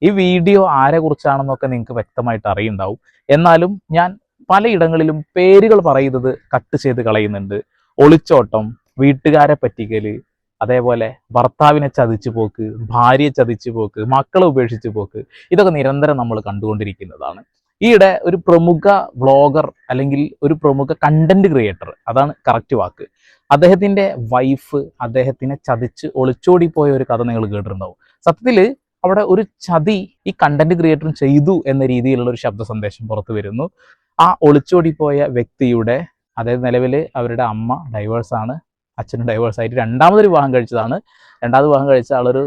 ഈ വീഡിയോ ആരെ കുറിച്ചാണെന്നൊക്കെ നിങ്ങൾക്ക് വ്യക്തമായിട്ട് അറിയുണ്ടാവും. എന്നാലും ഞാൻ പലയിടങ്ങളിലും പേരുകൾ പറയുന്നത് കട്ട് ചെയ്ത് കളയുന്നുണ്ട്. ഒളിച്ചോട്ടം, വീട്ടുകാരെ പറ്റിക്കല്, അതേപോലെ ഭർത്താവിനെ ചതിച്ചു പോക്ക്, ഭാര്യയെ ചതിച്ചു പോക്ക്, മക്കളെ ഉപേക്ഷിച്ച് പോക്ക്, ഇതൊക്കെ നിരന്തരം നമ്മൾ കണ്ടുകൊണ്ടിരിക്കുന്നതാണ്. ഈയിടെ ഒരു പ്രമുഖ വ്ളോഗർ അല്ലെങ്കിൽ ഒരു പ്രമുഖ കണ്ടന്റ് ക്രിയേറ്റർ, അതാണ് കറക്റ്റ് വാക്ക്, അദ്ദേഹത്തിന്റെ വൈഫ് അദ്ദേഹത്തിനെ ചതിച്ച് ഒളിച്ചോടി പോയ ഒരു കഥ നിങ്ങൾ കേട്ടിട്ടുണ്ടാവും. സത്യത്തിൽ അവിടെ ഒരു ചതി ഈ കണ്ടന്റ് ക്രിയേറ്ററും ചെയ്തു എന്ന രീതിയിലുള്ള ഒരു ശബ്ദ സന്ദേശം പുറത്തു വരുന്നു. ആ ഒളിച്ചോടിപ്പോയ വ്യക്തിയുടെ, അതായത് നിലവിൽ അവരുടെ അമ്മ ഡൈവേഴ്സാണ്, അച്ഛനും ഡൈവേഴ്സായിട്ട് രണ്ടാമതൊരു വിവാഹം കഴിച്ചതാണ്. രണ്ടാമത് വിവാഹം കഴിച്ച ആളൊരു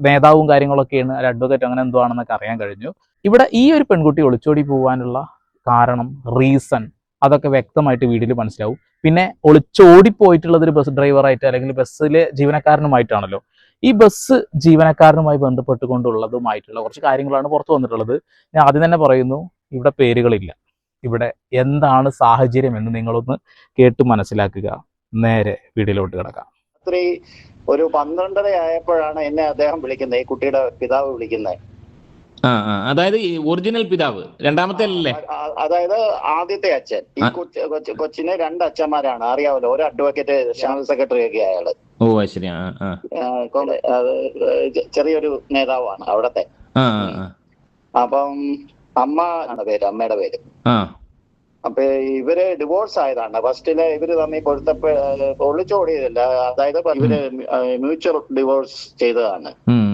നേതാവും കാര്യങ്ങളൊക്കെയാണ്, ഒരു അഡ്വക്കേറ്റ് അങ്ങനെ എന്തോ ആണെന്നൊക്കെ അറിയാൻ കഴിഞ്ഞു. ഇവിടെ ഈ ഒരു പെൺകുട്ടി ഒളിച്ചോടി പോകാനുള്ള കാരണം, റീസൺ, അതൊക്കെ വ്യക്തമായിട്ട് വീഡിയോയിൽ മനസ്സിലാവും. പിന്നെ ഒളിച്ചോടിപ്പോയിട്ടുള്ളത് ഒരു ബസ് ഡ്രൈവറായിട്ട് അല്ലെങ്കിൽ ബസ്സിലെ ജീവനക്കാരനുമായിട്ടാണല്ലോ. ഈ ബസ് ജീവനക്കാരനുമായി ബന്ധപ്പെട്ടുകൊണ്ടുള്ളതുമായിട്ടുള്ള കുറച്ച് കാര്യങ്ങളാണ് പുറത്തു വന്നിട്ടുള്ളത്. ഞാൻ ആദ്യം തന്നെ പറയുന്നു, ഇവിടെ പേരുകളില്ല. ഇവിടെ എന്താണ് സാഹചര്യം എന്ന് നിങ്ങളൊന്ന് കേട്ട് മനസ്സിലാക്കുക. നേരെ വീഡിയോയിലോട്ട് കിടക്കാം. രാത്രി ഒരു 12:30 ആയപ്പോഴാണ് എന്നെ അദ്ദേഹം വിളിക്കുന്നത്, ഈ കുട്ടിയുടെ പിതാവ് വിളിക്കുന്നത്. അതായത് ഒറിജിനൽ പിതാവ്, രണ്ടാമത്തെ അല്ലേ? അതായത് ആദ്യത്തെ അച്ഛൻ. ഈ കൊച്ചിന് 2 അച്ഛന്മാരാണ്, അറിയാമല്ലോ. ഒരു അഡ്വക്കേറ്റ്, ചാനൽ സെക്രട്ടറി ഒക്കെ അയാള്. ഓ ശരി. ചെറിയൊരു നേതാവാണ് അവിടത്തെ. അപ്പം അമ്മ ആണ് പേര്, അമ്മയുടെ പേര്. അപ്പൊ ഇവര് ഡിവോഴ്സ് ആയതാണ്. ഫസ്റ്റില് ഇവര് തമ്മിൽ പൊരുത്തപ്പെ ഒളിച്ചോടിയതല്ല, അതായത് ഇവര് മ്യൂച്വൽ ഡിവോഴ്സ് ചെയ്തതാണ്.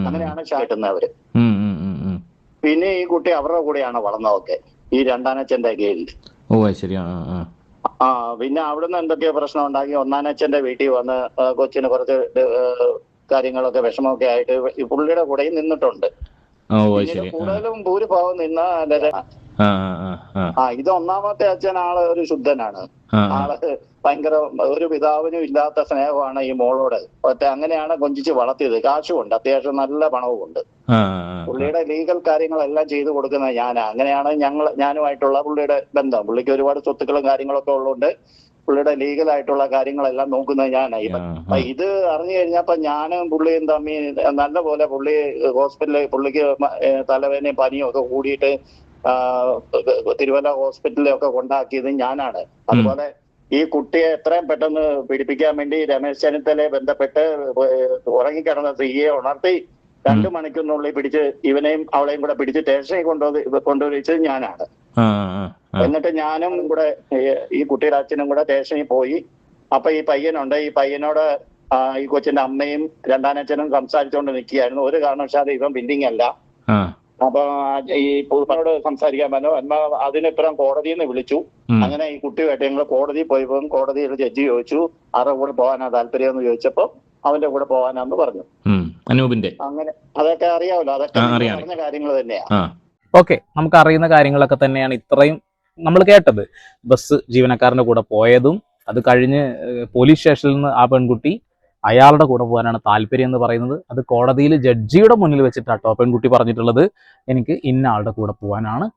അങ്ങനെയാണ് കിട്ടുന്നവര്. പിന്നെ ഈ കുട്ടി അവരുടെ കൂടെയാണ് വളർന്നതൊക്കെ, ഈ രണ്ടാനച്ഛന്റെ കീഴിൽ. ഓ ശരി. പിന്നെ അവിടുന്ന് എന്തൊക്കെയോ പ്രശ്നം ഉണ്ടാക്കി ഒന്നാനച്ഛന്റെ വീട്ടിൽ വന്ന് കൊച്ചിന് കുറച്ച് കാര്യങ്ങളൊക്കെ വിഷമമൊക്കെ ആയിട്ട് ഈ പുള്ളിയുടെ കൂടെയും നിന്നിട്ടുണ്ട്. കൂടുതലും ഭൂരിഭാഗം നിന്ന ഇത് ഒന്നാമത്തെ അച്ഛൻ ആള് ഒരു ശുദ്ധനാണ്. ആള് ഭയങ്കര ഒരു പിതാവിനും ഇല്ലാത്ത സ്നേഹമാണ് ഈ മോളോട്. അങ്ങനെയാണ് കൊഞ്ചിച്ച് വളർത്തിയത്. കാശുമുണ്ട്, അത്യാവശ്യം നല്ല പണവും ഉണ്ട്. പുള്ളിയുടെ ലീഗൽ കാര്യങ്ങളെല്ലാം ചെയ്തു കൊടുക്കുന്നത് ഞാനാ. അങ്ങനെയാണ് ഞാനുമായിട്ടുള്ള പുള്ളിയുടെ ബന്ധം. പുള്ളിക്ക് ഒരുപാട് സ്വത്തുക്കളും കാര്യങ്ങളൊക്കെ ഉള്ളതുകൊണ്ട് പുള്ളിയുടെ ലീഗലായിട്ടുള്ള കാര്യങ്ങളെല്ലാം നോക്കുന്നത് ഞാനായി. അപ്പൊ ഇത് അറിഞ്ഞു കഴിഞ്ഞപ്പോ ഞാനും പുള്ളിയും തമ്മിൽ നല്ല പോലെ പുള്ളി ഹോസ്പിറ്റലിൽ, പുള്ളിക്ക് തലവേദനയും പനിയും ഒക്കെ കൂടിയിട്ട് തിരുവല്ല ഹോസ്പിറ്റലിലൊക്കെ കൊണ്ടാക്കിയത് ഞാനാണ്. അതുപോലെ ഈ കുട്ടിയെ എത്രയും പെട്ടെന്ന് പിടിപ്പിക്കാൻ വേണ്ടി രമേശ് ചെന്നിത്തലയെ ബന്ധപ്പെട്ട് ഉറങ്ങിക്കിടന്ന സ്ത്രീയെ ഉണർത്തി 2 മണിക്കൂറിനുള്ളിൽ പിടിച്ച് ഇവനെയും അവളെയും കൂടെ പിടിച്ച് സ്റ്റേഷനിൽ കൊണ്ടുവരിച്ചത് ഞാനാണ്. എന്നിട്ട് ഞാനും കൂടെ ഈ കുട്ടിയുടെ അച്ഛനും കൂടെ സ്റ്റേഷനിൽ പോയി. അപ്പൊ ഈ പയ്യനുണ്ട്, ഈ പയ്യനോട് ഈ കൊച്ചിന്റെ അമ്മയും രണ്ടാനച്ഛനും സംസാരിച്ചുകൊണ്ട് നിൽക്കുകയായിരുന്നു. ഒരു കാരണവശാലും ഇവൻ ബിൽഡിംഗ് അല്ല. അപ്പൊ ഈ പൂപ്പനോട് സംസാരിക്കാൻ പറഞ്ഞു. എന്നാൽ അതിനിപ്പുറം കോടതിയിൽ നിന്ന് വിളിച്ചു. അങ്ങനെ ഈ കുട്ടിയുമായിട്ട് ഞങ്ങൾ കോടതിയിൽ പോയപ്പോ കോടതിയിൽ ജഡ്ജി ചോദിച്ചു ആരുടെ കൂടെ പോകാനാ താല്പര്യം എന്ന് ചോദിച്ചപ്പോ അവന്റെ കൂടെ പോകാനാന്ന് പറഞ്ഞു. അനൂപിന്റെ. അങ്ങനെ അതൊക്കെ അറിയാമല്ലോ, അതൊക്കെ പറഞ്ഞ കാര്യങ്ങൾ തന്നെയാ. ഓക്കെ, നമുക്ക് അറിയുന്ന കാര്യങ്ങളൊക്കെ തന്നെയാണ് ഇത്രയും നമ്മൾ കേട്ടത്. ബസ് ജീവനക്കാരന്റെ കൂടെ പോയതും അത് കഴിഞ്ഞ് പോലീസ് സ്റ്റേഷനിൽ നിന്ന് ആ പെൺകുട്ടി അയാളുടെ കൂടെ പോകാനാണ് താല്പര്യം എന്ന് പറയുന്നത്. അത് കോടതിയിൽ ജഡ്ജിയുടെ മുന്നിൽ വെച്ചിട്ടാട്ടോ പെൺകുട്ടി പറഞ്ഞിട്ടുള്ളത്, എനിക്ക് ഇന്ന ആളുടെ കൂടെ പോകാനാണ്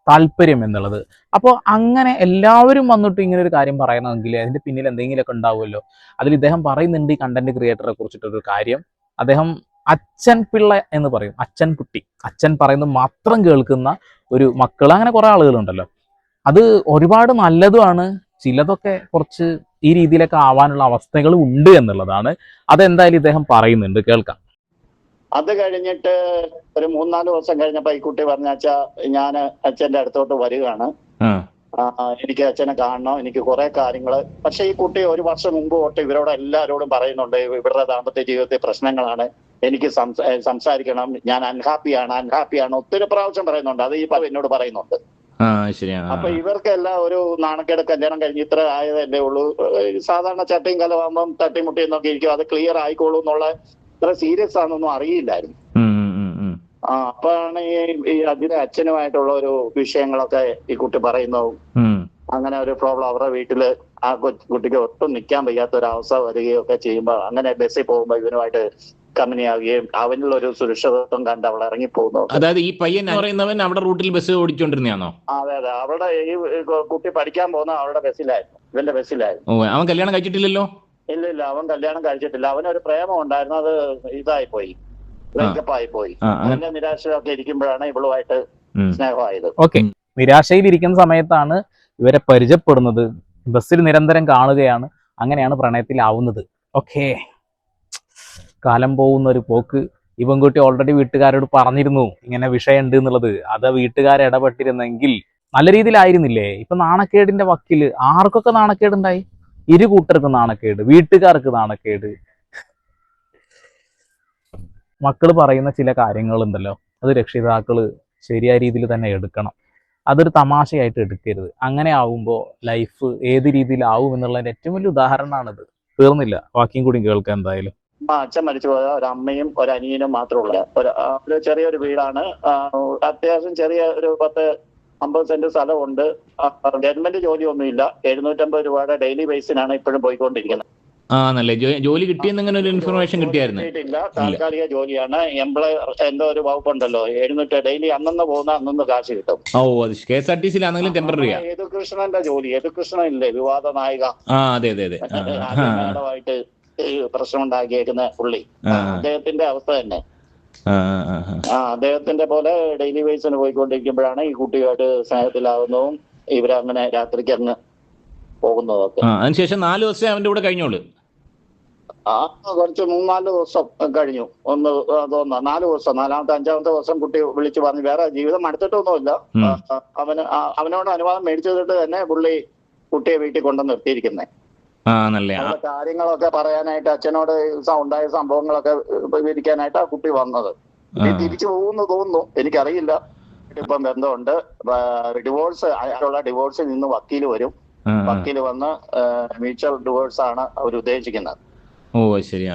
താല്പര്യം എന്നുള്ളത്. അപ്പോൾ അങ്ങനെ എല്ലാവരും വന്നിട്ട് ഇങ്ങനെ ഒരു കാര്യം പറയണമെങ്കിൽ അതിന്റെ പിന്നിൽ എന്തെങ്കിലുമൊക്കെ ഉണ്ടാവുമല്ലോ. അതിൽ ഇദ്ദേഹം പറയുന്നുണ്ട്, ഈ കണ്ടന്റ് ക്രിയേറ്ററെ കുറിച്ചിട്ടൊരു കാര്യം. അദ്ദേഹം അച്ഛൻ പിള്ള എന്ന് പറയും, അച്ഛൻ കുട്ടി, അച്ഛൻ പറയുന്നത് മാത്രം കേൾക്കുന്ന ഒരു മക്കൾ, അങ്ങനെ കുറെ ആളുകളുണ്ടല്ലോ. അത് ഒരുപാട് നല്ലതുമാണ്, ചിലതൊക്കെ കുറച്ച് ഈ രീതിയിലൊക്കെ ആവാനുള്ള അവസ്ഥകൾ ഉണ്ട് എന്നുള്ളതാണ്. അതെന്തായാലും ഇദ്ദേഹം പറയുന്നുണ്ട്, കേൾക്കാം. അത് കഴിഞ്ഞിട്ട് ഒരു 3-4 ദിവസം കഴിഞ്ഞപ്പോ ഈ കുട്ടി പറഞ്ഞാച്ചാ ഞാൻ അച്ഛന്റെ അടുത്തോട്ട് വരികയാണ്, എനിക്ക് അച്ഛനെ കാണണം, എനിക്ക് കുറെ കാര്യങ്ങള്. പക്ഷെ ഈ കുട്ടി 1 വർഷം മുമ്പ് തൊട്ട് ഇവരോട് എല്ലാവരോടും പറയുന്നുണ്ട് ഇവരുടെ ദാമ്പത്യ ജീവിതത്തിൽ പ്രശ്നങ്ങളാണ്, എനിക്ക് സംസാരിക്കണം, ഞാൻ അൺഹാപ്പിയാണ് ഒത്തിരി പ്രാവശ്യം പറയുന്നുണ്ട്. അത് ഇപ്പൊ എന്നോട് പറയുന്നുണ്ട്. അപ്പൊ ഇവർക്കെല്ലാം ഒരു നാണക്കേട്, കല്യാണം കഴിഞ്ഞ് ഇത്ര ആയതല്ലേ ഉള്ളൂ, സാധാരണ ചട്ടയും കലമാകുമ്പം തട്ടിമുട്ടിയും നോക്കി ഇരിക്കും, അത് ക്ലിയർ ആയിക്കോളൂ എന്നുള്ള ഇത്ര സീരിയസ് ആണെന്നൊന്നും അറിയില്ലായിരുന്നു. അപ്പോഴാണ് ഈ അതിന്റെ അച്ഛനുമായിട്ടുള്ള ഒരു വിഷയങ്ങളൊക്കെ ഈ കുട്ടി പറയുന്നു. അങ്ങനെ ഒരു പ്രോബ്ലം അവരുടെ വീട്ടില് ആ കുട്ടിക്ക് ഒട്ടും നിൽക്കാൻ വയ്യാത്ത ഒരു അവസ്ഥ വരികയും ഒക്കെ ചെയ്യുമ്പോ, അങ്ങനെ ബസ്സിൽ പോകുമ്പോ ഇവനുമായിട്ട് കമ്പനിയാവുകയും അവനുള്ള ഒരു സുരക്ഷിതത്വം കണ്ട് അവൾ ഇറങ്ങിപ്പോകുന്നു. അതായത് ഈ പയ്യൻ പറയുന്നവൻ അവിടെ റൂട്ടിൽ ബസ് ഓടിച്ചോണ്ടിരുന്നതാണോ? അതെ, അവിടെ ഈ കുട്ടി പഠിക്കാൻ പോകുന്ന അവരുടെ ബസ്സിലായിരുന്നു, ഇവന്റെ ബസ്സിലായിരുന്നു. അവൻ കല്യാണം കഴിച്ചിട്ടില്ലല്ലോ? ഇല്ല, അവൻ കല്യാണം കഴിച്ചിട്ടില്ല. അവനൊരു പ്രേമം ഉണ്ടായിരുന്നു, അത് ഇതായി പോയി, ബ്രേക്കപ്പ് ആയി പോയി. അതിന്റെ നിരാശയൊക്കെ ഇരിക്കുമ്പോഴാണ് ഇവളുമായിട്ട് സ്നേഹമായത്. ഓക്കെ, നിരാശയിൽ ഇരിക്കുന്ന സമയത്താണ് ഇവരെ പരിചയപ്പെടുന്നത്, ബസ്സിൽ നിരന്തരം കാണുകയാണ്, അങ്ങനെയാണ് പ്രണയത്തിലാവുന്നത്. ഓക്കെ, കാലം പോകുന്ന ഒരു പോക്ക്. ഈ പെൺകുട്ടി ഓൾറെഡി വീട്ടുകാരോട് പറഞ്ഞിരുന്നു ഇങ്ങനെ വിഷയമുണ്ട് എന്നുള്ളത്. അത് വീട്ടുകാർ ഇടപെട്ടിരുന്നെങ്കിൽ നല്ല രീതിയിലായിരുന്നില്ലേ? ഇപ്പൊ നാണക്കേടിന്റെ വക്കില് ആർക്കൊക്കെ നാണക്കേടുണ്ടായി? ഇരു കൂട്ടർക്ക് നാണക്കേട്, വീട്ടുകാർക്ക് നാണക്കേട്. മക്കള് പറയുന്ന ചില കാര്യങ്ങളുണ്ടല്ലോ, അത് രക്ഷിതാക്കള് ശരിയായ രീതിയിൽ തന്നെ എടുക്കണം. അതൊരു തമാശയായിട്ട് എടുക്കരുത്. അങ്ങനെ ആവുമ്പോൾ ലൈഫ് ഏത് രീതിയിലാവും എന്നുള്ളതിന്റെ ഏറ്റവും വലിയ ഉദാഹരണമാണിത്. തീർന്നില്ല, ബാക്കിയും കൂടി കേൾക്കാം എന്തായാലും. അച്ഛൻ മരിച്ചു പോയ ഒരു അമ്മയും ഒരു അനിയനും മാത്രമുള്ള ഒരു ചെറിയൊരു വീടാണ്. അത്യാവശ്യം ചെറിയ ഒരു 10-50 സെന്റ് സ്ഥലമുണ്ട്. ഗവൺമെന്റ് ജോലിയൊന്നുമില്ല. 750 രൂപയുടെ ഡെയിലി ബേസിനാണ് ഇപ്പോഴും പോയിക്കൊണ്ടിരിക്കുന്നത്. ആണല്ലേ? ജോലി കിട്ടിയെന്നിങ്ങനെ ഒരു ഇൻഫർമേഷൻ കിട്ടിയായിരുന്നു? താൽക്കാലിക ജോലിയാണ്. എംപ്ലോയർ എന്തോ ഒരു വകുപ്പുണ്ടല്ലോ, 700 ഡെയിലി അന്നന്ന് പോകുന്ന അന്നന്ന് കാശ് കിട്ടും. ഓ, അത് KSRTC-യിലാണെങ്കിലും ടെമ്പററിയാ. യദുകൃഷ്ണന്റെ ജോലി. യദുകൃഷ്ണൻ ഇല്ലേ, വിവാദ നായിക? അതെ. ആദ്യമായിട്ട് പ്രശ്നം ഉണ്ടാക്കിയേക്കുന്ന പുള്ളി, അദ്ദേഹത്തിന്റെ അവസ്ഥ തന്നെ. അദ്ദേഹത്തിന്റെ പോലെ ഡെയിലി വേസിന് പോയിക്കൊണ്ടിരിക്കുമ്പോഴാണ് ഈ കുട്ടിയായിട്ട് സ്നേഹത്തിലാവുന്നതും ഇവരങ്ങനെ രാത്രിക്ക് അങ്ങ് പോകുന്നതൊക്കെ. അതിനുശേഷം 4 ദിവസം അവന്റെ കൂടെ കഴിഞ്ഞോളൂ. കുറച്ച് 3-4 ദിവസം കഴിഞ്ഞു. ഒന്ന് തോന്നുന്നു 4 ദിവസം. 4-ാമത്തെ 5-ാമത്തെ ദിവസം കുട്ടി വിളിച്ചു പറഞ്ഞു വേറെ ജീവിതം അടുത്തിട്ടൊന്നുമില്ല. അവനോട് അനുവാദം മേടിച്ചിട്ട് തന്നെ പുള്ളി കുട്ടിയെ വീട്ടിൽ കൊണ്ടു നിർത്തിയിരിക്കുന്നത്. കാര്യങ്ങളൊക്കെ പറയാനായിട്ട്, അച്ഛനോട് ഉണ്ടായ സംഭവങ്ങളൊക്കെ വിവരിക്കാനായിട്ട് ആ കുട്ടി വന്നത്. തിരിച്ചു പോകുന്നു തോന്നുന്നു, എനിക്കറിയില്ല. ഇപ്പം ബന്ധമുണ്ട്. ഡിവോഴ്സിൽ നിന്ന് വക്കീല് വരും. വക്കീല് വന്ന് മ്യൂച്വൽ ഡിവോഴ്സ് ആണ് അവർ ഉദ്ദേശിക്കുന്നത്. ഓ ശരി.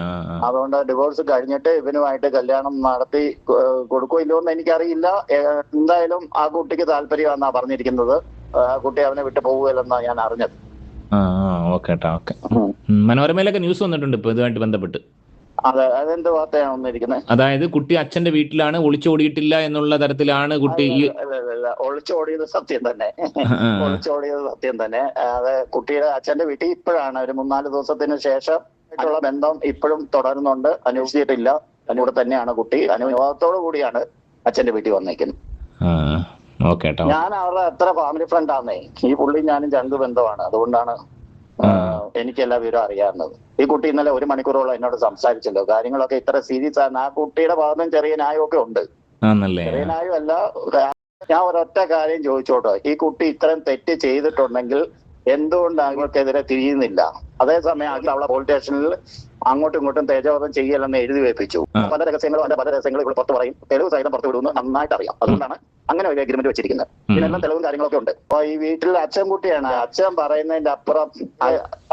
അതുകൊണ്ട് ഡിവോഴ്സ് കഴിഞ്ഞിട്ട് ഇവനുമായിട്ട് കല്യാണം നടത്തി കൊടുക്കുമല്ലോ എന്ന് എനിക്കറിയില്ല. എന്തായാലും ആ കുട്ടിക്ക് താല്പര്യമാണെന്നാ പറഞ്ഞിരിക്കുന്നത്. ആ കുട്ടി അവനെ വിട്ടു പോകുകയല്ലെന്നാണ് ഞാൻ അറിഞ്ഞത്. മനോരമയിലൊക്കെ ന്യൂസ് വന്നിട്ടുണ്ട് ഇപ്പൊ ഇതുമായിട്ട് ബന്ധപ്പെട്ട്. അതെ, അതെന്ത് വാർത്തയാണ് വന്നിരിക്കുന്നത്? അതായത് കുട്ടി അച്ഛന്റെ വീട്ടിലാണ്, ഒളിച്ചോടിയിട്ടില്ല എന്നുള്ള തരത്തിലാണ് കുട്ടി. ഒളിച്ചോടിയത് സത്യം തന്നെ. ഒളിച്ചോടിയത് സത്യം തന്നെ. അത് കുട്ടിയുടെ അച്ഛന്റെ വീട്ടിൽ ഇപ്പോഴാണ് ഒരു 3-4 ദിവസത്തിന് ശേഷം ആയിട്ടുള്ള ബന്ധം ഇപ്പോഴും തുടരുന്നുണ്ട്. അനുവദിച്ചിട്ടില്ല. അതിലൂടെ തന്നെയാണ് കുട്ടി. അനുഭവത്തോടു കൂടിയാണ് അച്ഛന്റെ വീട്ടിൽ വന്നേക്കുന്നത്. ഞാൻ അവരുടെ അത്ര ഫാമിലി ഫ്രണ്ട് ആന്നേ. ഈ പുള്ളി ഞാനും ചങ്ക് ബന്ധമാണ്. അതുകൊണ്ടാണ് എനിക്കെല്ലാ വിവരം അറിയാവുന്നത്. ഈ കുട്ടി ഇന്നലെ 1 മണിക്കൂറോളം എന്നോട് സംസാരിച്ചല്ലോ. കാര്യങ്ങളൊക്കെ ഇത്ര സീരിയസ് ആണ്. ആ കുട്ടിയുടെ ഭാഗത്തും ചെറിയ ന്യായമൊക്കെ ഉണ്ട്. ചെറിയ ന്യായമല്ല. ഞാൻ ഒരൊറ്റ കാര്യം ചോദിച്ചോട്ടോ, ഈ കുട്ടി ഇത്രയും തെറ്റ് ചെയ്തിട്ടുണ്ടെങ്കിൽ എന്തുകൊണ്ട് അവർക്കെതിരെ തിരിയുന്നില്ല? അതേസമയം അവളെ പോലീസ് സ്റ്റേഷനിൽ അങ്ങോട്ടും ഇങ്ങോട്ടും തേജോവധം ചെയ്യലെന്ന് എഴുതി വെപ്പിച്ചു. പല രഹസ്യങ്ങളും ഇവിടെ പുറത്ത് പറയും. തെളിവ് സഹിതം പുറത്ത് വിടുമെന്ന് നന്നായിട്ട് അറിയാം. അതുകൊണ്ടാണ് അങ്ങനെ ഒരു അഗ്രിമെന്റ് വെച്ചിരിക്കുന്നത്. ഇതിനെല്ലാം തെളിവും കാര്യങ്ങളൊക്കെ ഉണ്ട്. അപ്പൊ ഈ വീട്ടിൽ അച്ഛൻ കുട്ടിയാണ്. അച്ഛൻ പറയുന്നതിന്റെ അപ്പുറം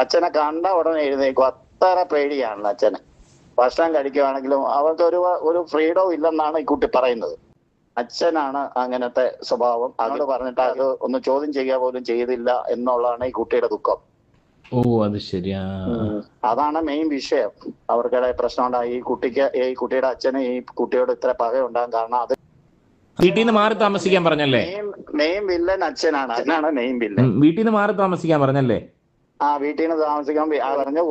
അച്ഛനെ കണ്ട ഉടനെ എഴുന്നേക്കും. അത്ര പേടിയാണ് അച്ഛന്. ഭക്ഷണം കഴിക്കുവാണെങ്കിലും അവർക്ക് ഒരു ഫ്രീഡവും ഇല്ലെന്നാണ് ഈ കുട്ടി പറയുന്നത്. അച്ഛനാണ് അങ്ങനത്തെ സ്വഭാവം. അങ്ങോട്ട് പറഞ്ഞിട്ട് അത് ഒന്ന് ചോദ്യം ചെയ്യുക പോലും ചെയ്തില്ല എന്നുള്ളതാണ് ഈ കുട്ടിയുടെ ദുഃഖം. ഓ അത് ശരിയാ. അതാണ് മെയിൻ വിഷയം. അവർക്കിടെ പ്രശ്നം ഉണ്ടായി. ഈ കുട്ടിയുടെ അച്ഛന് ഈ കുട്ടിയോട് ഇത്ര പക ഉണ്ടാകാൻ കാരണം അത് വീട്ടിൽ നിന്ന് മാറി താമസിക്കാൻ പറഞ്ഞല്ലേ? മെയിൻ വില്ലൻ അച്ഛനാണ്. അതിനാണ് മെയിൻ വില്ലൻ. വീട്ടിൽ നിന്ന് മാറി താമസിക്കാൻ പറഞ്ഞല്ലേ? വീട്ടിൽ നിന്ന് താമസിക്കാൻ പറഞ്ഞു.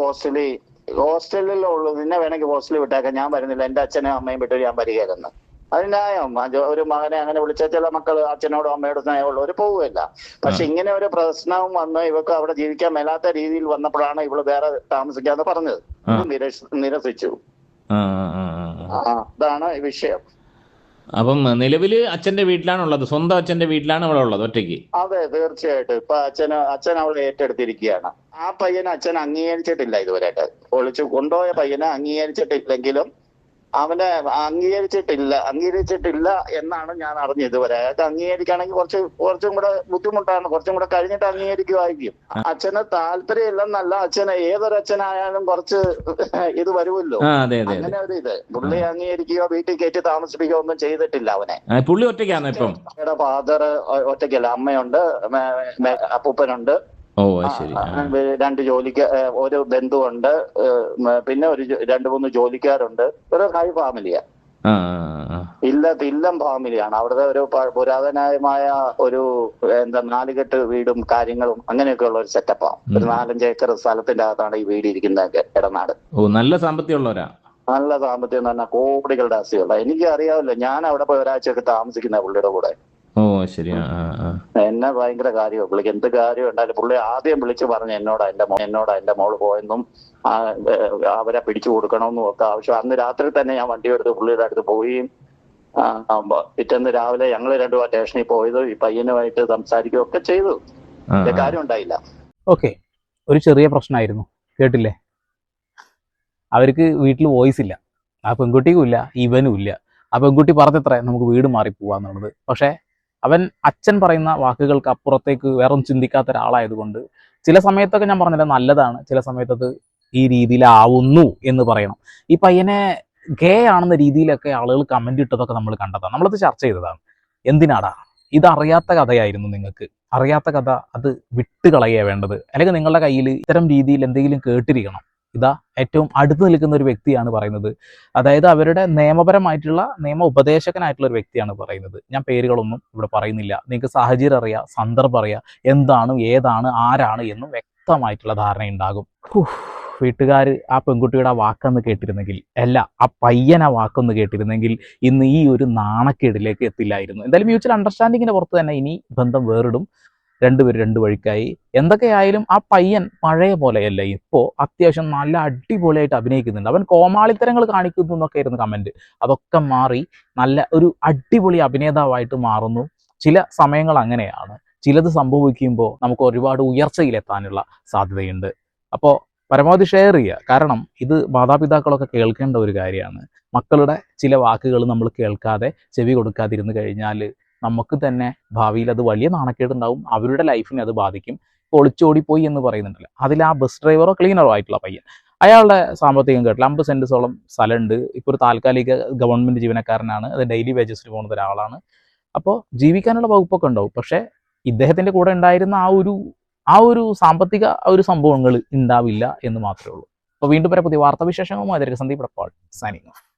ഹോസ്റ്റലിലുള്ളൂ. നിന്നെ വേണമെങ്കിൽ ഹോസ്റ്റലിൽ വിട്ടേക്കാം, ഞാൻ വരുന്നില്ല. എന്റെ അച്ഛനും അമ്മയും വിട്ട് ഞാൻ വരികയായിരുന്നു. അത് ന്യായം. ഒരു മകനെ അങ്ങനെ വിളിച്ച ചില മക്കള് അച്ഛനോടും അമ്മയോടും സ്നേഹമുള്ളവർ പോവുകയില്ല. പക്ഷെ ഇങ്ങനെ ഒരു പ്രശ്നവും വന്ന് ഇവർക്ക് അവിടെ ജീവിക്കാൻ മേലാത്ത രീതിയിൽ വന്നപ്പോഴാണ് ഇവള് വേറെ താമസിക്കാന്ന് പറഞ്ഞത്. നിരസിച്ചു. അതാണ് വിഷയം. അപ്പം നിലവില് അച്ഛന്റെ വീട്ടിലാണുള്ളത്. സ്വന്തം അച്ഛന്റെ വീട്ടിലാണ് അവളെ ഉള്ളത് ഒറ്റയ്ക്ക്. അതെ, തീർച്ചയായിട്ടും. ഇപ്പൊ അച്ഛൻ അവളെ ഏറ്റെടുത്തിരിക്കുകയാണ്. ആ പയ്യനെ അച്ഛൻ അംഗീകരിച്ചിട്ടില്ല ഇതുവരെയായിട്ട്. ഒളിച്ചു കൊണ്ടുപോയ പയ്യനെ അംഗീകരിച്ചിട്ടില്ലെങ്കിലും അവനെ അംഗീകരിച്ചിട്ടില്ല എന്നാണ് ഞാൻ അറിഞ്ഞത് ഇതുവരെ. അയാൾക്ക് അംഗീകരിക്കുകയാണെങ്കിൽ കുറച്ചും കൂടെ ബുദ്ധിമുട്ടാണ്. കുറച്ചും കൂടെ കഴിഞ്ഞിട്ട് അംഗീകരിക്കുമായിരിക്കും. അച്ഛന് താല്പര്യം ഇല്ലെന്നല്ല, അച്ഛന് ഏതൊരച്ഛനായാലും കുറച്ച് ഇത് വരുമല്ലോ. അങ്ങനെ ഒരു ഇത് പുള്ളി അംഗീകരിക്കുകയോ വീട്ടിൽ കയറ്റി താമസിപ്പിക്കുകയോ ഒന്നും ചെയ്തിട്ടില്ല അവനെ. പുള്ളി ഒറ്റയ്ക്കാണ് ഇപ്പം. ഫാദർ ഒറ്റയ്ക്കല്ല, അമ്മയുണ്ട്, അപ്പൂപ്പനുണ്ട്, 2 ജോലിക്ക് ഒരു ബന്ധുവുണ്ട്, പിന്നെ 2-3 ജോലിക്കാരുണ്ട്. ഒരു ഹൈ ഫാമിലിയാ. ഇല്ലം ഫാമിലിയാണ്. അവിടുത്തെ ഒരു പുരാതനമായ ഒരു 4 കെട്ട് വീടും കാര്യങ്ങളും അങ്ങനെയൊക്കെ ഉള്ള ഒരു സെറ്റപ്പാണ്. ഒരു 4-5 ഏക്കർ സ്ഥലത്തിന്റെ അകത്താണ് ഈ വീട് ഇരിക്കുന്നത്. ഇടനാട്. നല്ല സാമ്പത്തികമുള്ളവരാ. നല്ല സാമ്പത്തികം തന്നെ, കോടികളുടെ ആസ്തിയുള്ള. എനിക്ക് അറിയാമല്ലോ, ഞാൻ അവിടെ പോയി ഒരാഴ്ചയൊക്കെ താമസിക്കുന്ന പുള്ളിയുടെ കൂടെ. ഓ ശരി. എന്നെ ഭയങ്കര കാര്യമാണ് പുള്ളിക്ക്. എന്ത് കാര്യം ഉണ്ടായാലും പുള്ളി ആദ്യം വിളിച്ച് പറഞ്ഞ് എന്നോടാ എന്റെ മോള് പോയെന്നും അവരെ പിടിച്ചു കൊടുക്കണമെന്നും ഒക്കെ ആവശ്യം. അന്ന് രാത്രി തന്നെ ഞാൻ വണ്ടി എടുത്ത് പുള്ളിയുടെ അടുത്ത് പോയി. പിറ്റേന്ന് രാവിലെ ഞങ്ങൾ രണ്ടും സ്റ്റേഷനിൽ പോയത്, ഈ പയ്യനുമായിട്ട് സംസാരിക്കുകയും ഒക്കെ ചെയ്തു. കാര്യം ഉണ്ടായില്ല. ഓക്കെ, ഒരു ചെറിയ പ്രശ്നമായിരുന്നു, കേട്ടില്ലേ? അവർക്ക് വീട്ടിൽ വോയിസ് ഇല്ല, ആ പെൺകുട്ടിക്കും ഇല്ല, ഇവനും ഇല്ല. ആ പെൺകുട്ടി പറഞ്ഞത്ര നമുക്ക് വീട് മാറി പോവാന്നുള്ളത്. പക്ഷെ അവൻ അച്ഛൻ പറയുന്ന വാക്കുകൾക്ക് അപ്പുറത്തേക്ക് വേറൊന്നും ചിന്തിക്കാത്ത ഒരാളായതുകൊണ്ട് ചില സമയത്തൊക്കെ ഞാൻ പറഞ്ഞില്ല നല്ലതാണ്, ചില സമയത്തത് ഈ രീതിയിലാവുന്നു എന്ന് പറയണം. ഈ പയ്യനെ ഗേ ആണെന്ന രീതിയിലൊക്കെ ആളുകൾ കമന്റ് ഇട്ടതൊക്കെ നമ്മൾ കണ്ടതാണ്, നമ്മളത് ചർച്ച ചെയ്തതാണ്. എന്തിനാടാ? ഇതറിയാത്ത കഥയായിരുന്നു നിങ്ങൾക്ക്. അറിയാത്ത കഥ അത് വിട്ടുകളയുക വേണ്ടത്. അല്ലെങ്കിൽ നിങ്ങളുടെ കയ്യിൽ ഇത്തരം രീതിയിൽ എന്തെങ്കിലും കേട്ടിരിക്കണം. ഇതാ ഏറ്റവും അടുത്ത് നിൽക്കുന്ന ഒരു വ്യക്തിയാണ് പറയുന്നത്. അതായത് അവരുടെ നിയമപരമായിട്ടുള്ള നിയമ ഉപദേശകനായിട്ടുള്ള ഒരു വ്യക്തിയാണ് പറയുന്നത്. ഞാൻ പേരുകളൊന്നും ഇവിടെ പറയുന്നില്ല. നിങ്ങൾക്ക് സാഹചര്യം അറിയാം, സന്ദർഭം അറിയാം, എന്താണ് ഏതാണ് ആരാണ് എന്നും വ്യക്തമായിട്ടുള്ള ധാരണയുണ്ടാകും. വീട്ടുകാർ ആ പെൺകുട്ടിയുടെ ആ വാക്കൊന്ന് കേട്ടിരുന്നെങ്കിൽ, അല്ല ആ പയ്യൻ ആ വാക്കൊന്ന് കേട്ടിരുന്നെങ്കിൽ ഇന്ന് ഈ ഒരു നാണക്കേടിലേക്ക് എത്തില്ലായിരുന്നു. എന്തായാലും മ്യൂച്വൽ അണ്ടർസ്റ്റാൻഡിങ്ങിന്റെ പുറത്ത് തന്നെ ഇനി ബന്ധം വേറിടും. രണ്ടുപേരും രണ്ട് വഴിക്കായി. എന്തൊക്കെയായാലും ആ പയ്യൻ പഴയ പോലെയല്ല, ഇപ്പോൾ അത്യാവശ്യം നല്ല അടിപൊളിയായിട്ട് അഭിനയിക്കുന്നുണ്ട്. അവൻ കോമാളിത്തരങ്ങൾ കാണിക്കുന്നു എന്നൊക്കെ ആയിരുന്നു കമന്റ്. അതൊക്കെ മാറി നല്ല ഒരു അടിപൊളി അഭിനേതാവായിട്ട് മാറുന്നു. ചില സമയങ്ങൾ അങ്ങനെയാണ്, ചിലത് സംഭവിക്കുമ്പോൾ നമുക്ക് ഒരുപാട് ഉയർച്ചയിലെത്താനുള്ള സാധ്യതയുണ്ട്. അപ്പോൾ പരമാവധി ഷെയർ ചെയ്യുക. കാരണം ഇത് മാതാപിതാക്കളൊക്കെ കേൾക്കേണ്ട ഒരു കാര്യമാണ്. മക്കളുടെ ചില വാക്കുകൾ നമ്മൾ കേൾക്കാതെ ചെവി കൊടുക്കാതിരുന്ന് കഴിഞ്ഞാൽ നമുക്ക് തന്നെ ഭാവിയിൽ അത് വലിയ നാണക്കേടുണ്ടാവും. അവരുടെ ലൈഫിനെ അത് ബാധിക്കും. ഒളിച്ചോടിപ്പോയി എന്ന് പറയുന്നുണ്ടല്ലോ, അതിൽ ആ ബസ് ഡ്രൈവറോ ക്ലീനറോ ആയിട്ടുള്ള പയ്യൻ, അയാളുടെ സാമ്പത്തികം കേട്ടില്ല. 50 സെന്റോളം സ്ഥലമുണ്ട്. ഇപ്പോൾ ഒരു താൽക്കാലിക ഗവൺമെന്റ് ജീവനക്കാരനാണ്, അത് ഡെയിലി വേജസിന് പോകുന്ന ഒരാളാണ്. അപ്പോൾ ജീവിക്കാനുള്ള വകുപ്പൊക്കെ ഉണ്ടാവും. പക്ഷേ ഇദ്ദേഹത്തിന്റെ കൂടെ ഉണ്ടായിരുന്ന ആ ഒരു സാമ്പത്തിക ഒരു സംഭവങ്ങൾ ഉണ്ടാവില്ല എന്ന് മാത്രമേ ഉള്ളൂ. അപ്പോൾ വീണ്ടും പുതിയ വാർത്താവിശേഷങ്ങളുമായി സന്ദീപ് സൈനിങ് ഓഫ്.